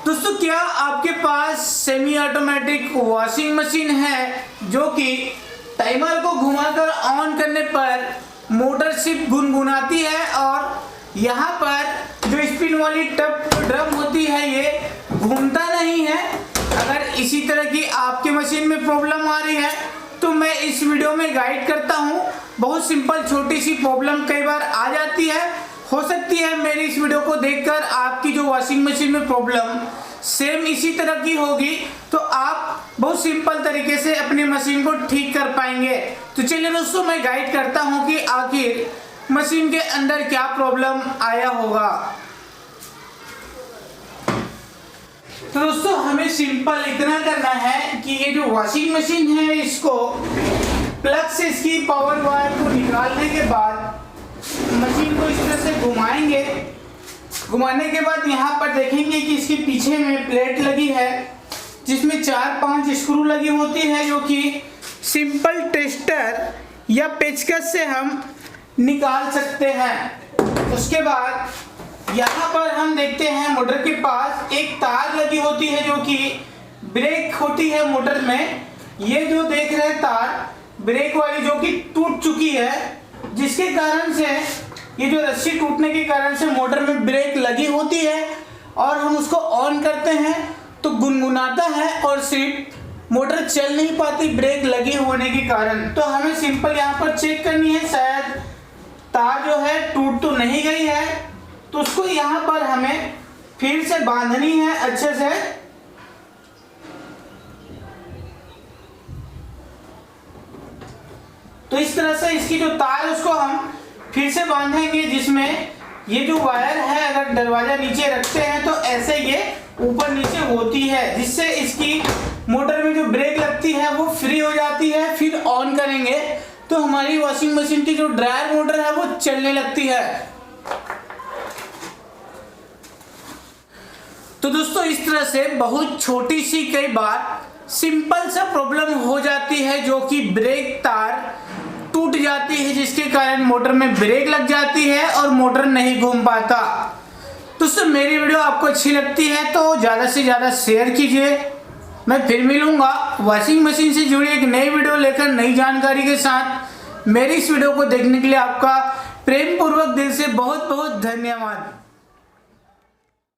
दोस्तों, क्या आपके पास सेमी ऑटोमेटिक वॉशिंग मशीन है जो कि टाइमर को घुमाकर ऑन करने पर मोटर सिर्फ गुनगुनाती है और यहाँ पर जो स्पिन वाली टप ड्रम होती है ये घूमता नहीं है? अगर इसी तरह की आपके मशीन में प्रॉब्लम आ रही है तो मैं इस वीडियो में गाइड करता हूँ। बहुत सिंपल छोटी सी प्रॉब्लम कई बार आ जाती है। हो सकती है मेरी इस वीडियो को देखकर आपकी जो वॉशिंग मशीन में प्रॉब्लम सेम इसी तरह की होगी, तो आप बहुत सिंपल तरीके से अपनी मशीन को ठीक कर पाएंगे। तो चलिए दोस्तों, मैं गाइड करता हूं कि आखिर मशीन के अंदर क्या प्रॉब्लम आया होगा। तो दोस्तों, हमें सिंपल इतना करना है कि ये जो वॉशिंग मशीन है इसको प्लग से इसकी पावर वायर को निकालने के बाद मशीन को इस तरह से घुमाएंगे। घुमाने के बाद यहाँ पर देखेंगे कि इसके पीछे में प्लेट लगी है जिसमें 4-5 स्क्रू लगी होती है जो कि सिंपल टेस्टर या पेचकस से हम निकाल सकते हैं। उसके बाद यहाँ पर हम देखते हैं मोटर के पास एक तार लगी होती है जो कि ब्रेक होती है मोटर में। ये जो देख रहे हैं तार ब्रेक वाली जो कि टूट चुकी है, जिसके कारण से ये जो रस्सी टूटने के कारण से मोटर में ब्रेक लगी होती है और हम उसको ऑन करते हैं तो गुनगुनाता है और सिर्फ मोटर चल नहीं पाती ब्रेक लगी होने के कारण। तो हमें सिंपल यहाँ पर चेक करनी है, शायद तार जो है टूट तो नहीं गई है, तो उसको यहाँ पर हमें फिर से बांधनी है अच्छे से। तो इस तरह से इसकी जो तार है उसको हम फिर से बांधेंगे, जिसमें ये जो वायर है अगर दरवाजा नीचे रखते हैं तो ऐसे ये ऊपर नीचे होती है, जिससे इसकी मोटर में जो ब्रेक लगती है वो फ्री हो जाती है। फिर ऑन करेंगे तो हमारी वॉशिंग मशीन की जो ड्रायर मोटर है वो चलने लगती है। तो दोस्तों, इस तरह से बहुत छोटी सी कई बार सिंपल सा प्रॉब्लम हो जाती है जो कि ब्रेक तार टूट जाती है, जिसके कारण मोटर में ब्रेक लग जाती है और मोटर नहीं घूम पाता। दोस्तों, मेरी वीडियो आपको अच्छी लगती है तो ज़्यादा से ज़्यादा शेयर कीजिए। मैं फिर मिलूंगा वॉशिंग मशीन से जुड़ी एक नई वीडियो लेकर नई जानकारी के साथ। मेरी इस वीडियो को देखने के लिए आपका प्रेम पूर्वक दिल से बहुत बहुत धन्यवाद।